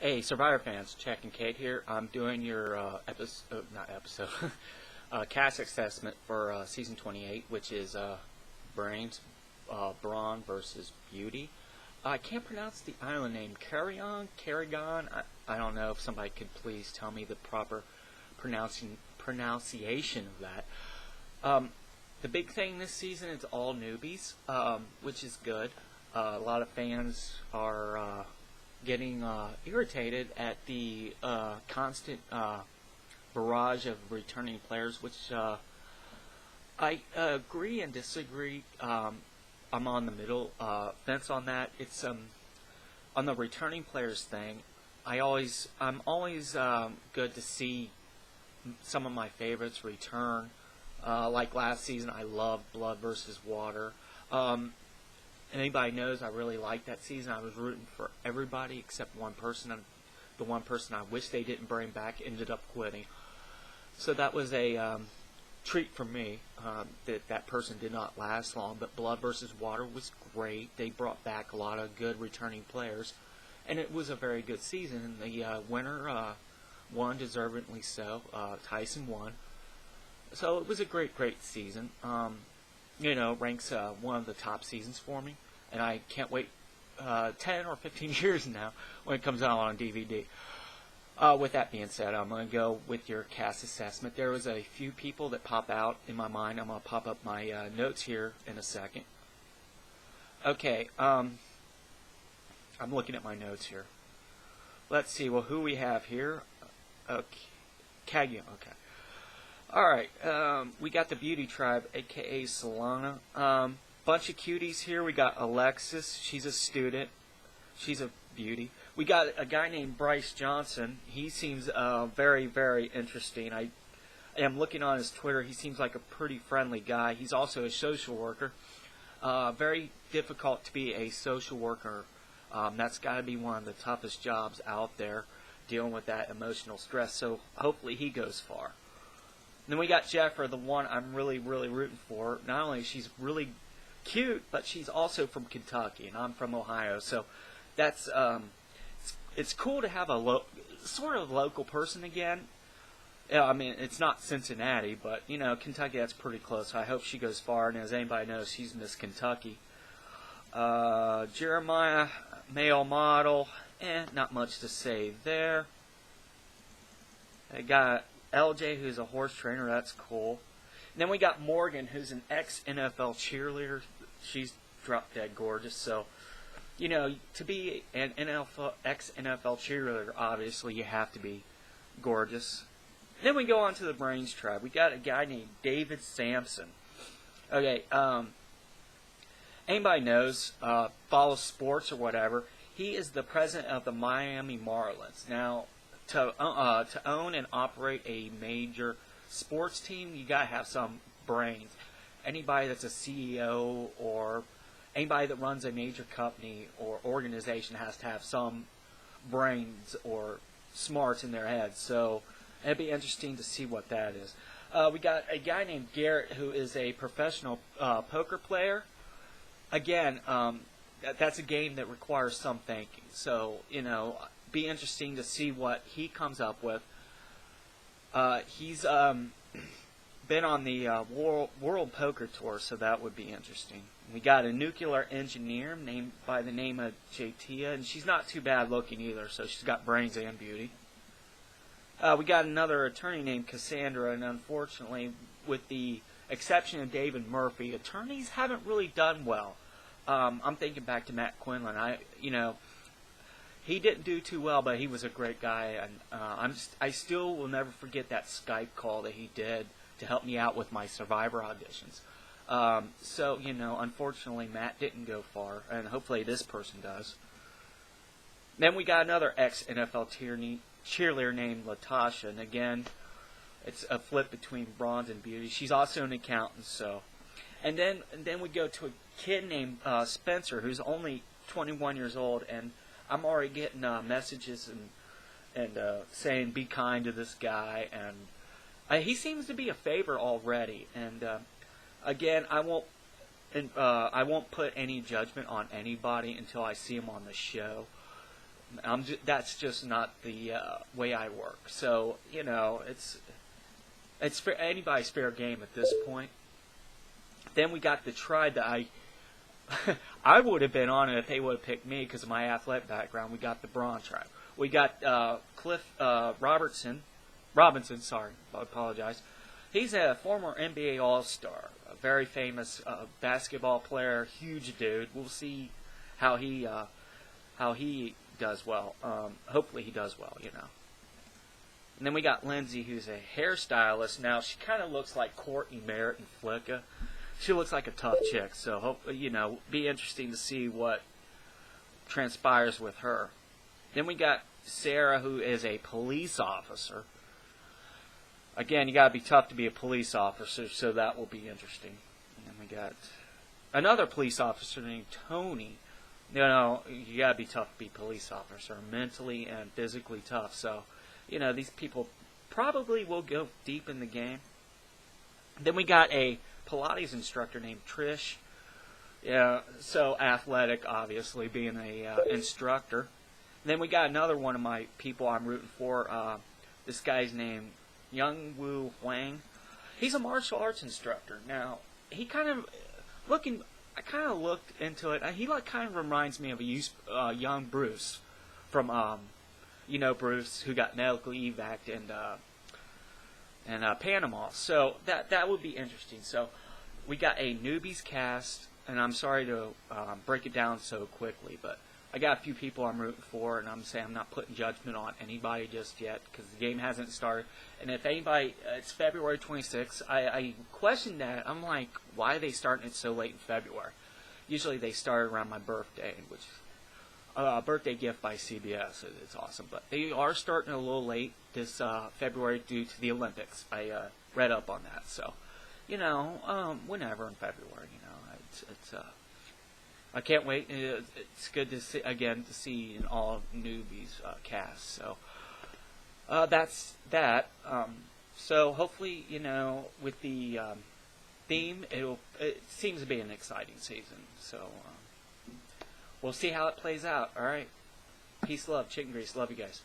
Hey, Survivor fans, Check and Kate here. I'm doing your not episode, cast assessment for season 28, which is Brains, Brawn versus Beauty. I can't pronounce the island name. Carrigon. I don't know if somebody could please tell me the proper pronunciation of that. The big thing this season is all newbies, which is good. A lot of fans are getting irritated at the constant barrage of returning players, which I agree and disagree. I'm on the middle fence on that. It's on the returning players thing. I'm always good to see some of my favorites return. Like last season, I loved Blood versus Water. Anybody knows I really liked that season. I was rooting for everybody except one person. And the one person I wish they didn't bring back ended up quitting. So that was a treat for me that person did not last long. But Blood versus Water was great. They brought back a lot of good returning players. And it was a very good season. And the winner won, deservedly so. Tyson won. So it was a great season. Ranks one of the top seasons for me, and I can't wait 10 or 15 years now when it comes out on DVD. With that being said, I'm going to go with your cast assessment. There was a few people that pop out in my mind. I'm going to pop up my notes here in a second. Okay, I'm looking at my notes here. Let's see, well, who we have here. Okay, Kaguya, okay. Alright, we got the Beauty Tribe, aka Solana. Bunch of cuties here. We got Alexis, she's a student. She's a beauty. We got a guy named Bryce Johnson. He seems very interesting. I am looking on his Twitter. He seems like a pretty friendly guy. He's also a social worker. Very difficult to be a social worker. That's got to be one of the toughest jobs out there, dealing with that emotional stress. So hopefully he goes far. Then we got Jeffra, the one I'm really rooting for. Not only is she's really cute, but she's also from Kentucky, and I'm from Ohio. So that's it's cool to have a sort of local person again. Yeah, I mean, it's not Cincinnati, but Kentucky, that's pretty close. I hope she goes far, and as anybody knows, she's Miss Kentucky. Jeremiah, male model, not much to say there. I got LJ, who's a horse trainer, that's cool. And then we got Morgan, who's an ex-NFL cheerleader. She's drop dead gorgeous. So, to be an ex-NFL cheerleader, obviously you have to be gorgeous. Then we go on to the Brains Tribe. We got a guy named David Sampson. Okay, anybody knows, follows sports or whatever, he is the president of the Miami Marlins. Now, to own and operate a major sports team, you gotta have some brains. Anybody that's a CEO or anybody that runs a major company or organization has to have some brains or smarts in their heads. So it'd be interesting to see what that is. We got a guy named Garrett who is a professional poker player. Again, that's a game that requires some thinking. So, be interesting to see what he comes up with. He's been on the World Poker Tour, so that would be interesting. We got a nuclear engineer named by the name of Jatia, and she's not too bad looking either, so she's got brains and beauty. We got another attorney named Cassandra, and unfortunately, with the exception of David Murphy, attorneys haven't really done well. I'm thinking back to Matt Quinlan. He didn't do too well, but he was a great guy, and I still will never forget that Skype call that he did to help me out with my Survivor auditions. So, unfortunately, Matt didn't go far, and hopefully this person does. Then we got another ex-NFL cheerleader named Latasha, and again, it's a flip between bronze and beauty. She's also an accountant, so. And then we go to a kid named Spencer, who's only 21 years old, and I'm already getting messages and saying be kind to this guy, and he seems to be a favorite already. And again, I won't put any judgment on anybody until I see him on the show. That's just not the way I work. So it's for anybody's fair game at this point. Then we got the tribe that I would have been on it if they would have picked me because of my athletic background. We got the Brawn tribe. We got Cliff Robinson. Sorry, I apologize. He's a former NBA All-Star, a very famous basketball player, huge dude. We'll see how he does well. Hopefully he does well, And then we got Lindsay, who's a hairstylist. Now, she kind of looks like Courtney Merritt and Flicka. She looks like a tough chick, so, be interesting to see what transpires with her. Then we got Sarah, who is a police officer. Again, you got to be tough to be a police officer, so that will be interesting. And then we got another police officer named Tony. You got to be tough to be a police officer, mentally and physically tough. So, these people probably will go deep in the game. Then we got a Pilates instructor named Trish. Yeah, so athletic, obviously, being a instructor. Then we got another one of my people I'm rooting for. This guy's named Young Woo Huang. He's a martial arts instructor. Now, I kind of looked into it. He kind of reminds me of a young Bruce from, Bruce, who got medically evac'd and Panama. So that would be interesting. So we got a newbies cast, and I'm sorry to break it down so quickly, but I got a few people I'm rooting for, and I'm saying I'm not putting judgment on anybody just yet because the game hasn't started. And if anybody, it's February 26th. I question that. I'm like, why are they starting it so late in February? Usually they start around my birthday, which a birthday gift by CBS. It's awesome, but they are starting a little late this February due to the Olympics. I read up on that, so whenever in February, it's I can't wait. It's good to see an all newbies cast. So that's that. So hopefully, with the theme, it seems to be an exciting season. So we'll see how it plays out. All right. Peace, love, chicken grease. Love you guys.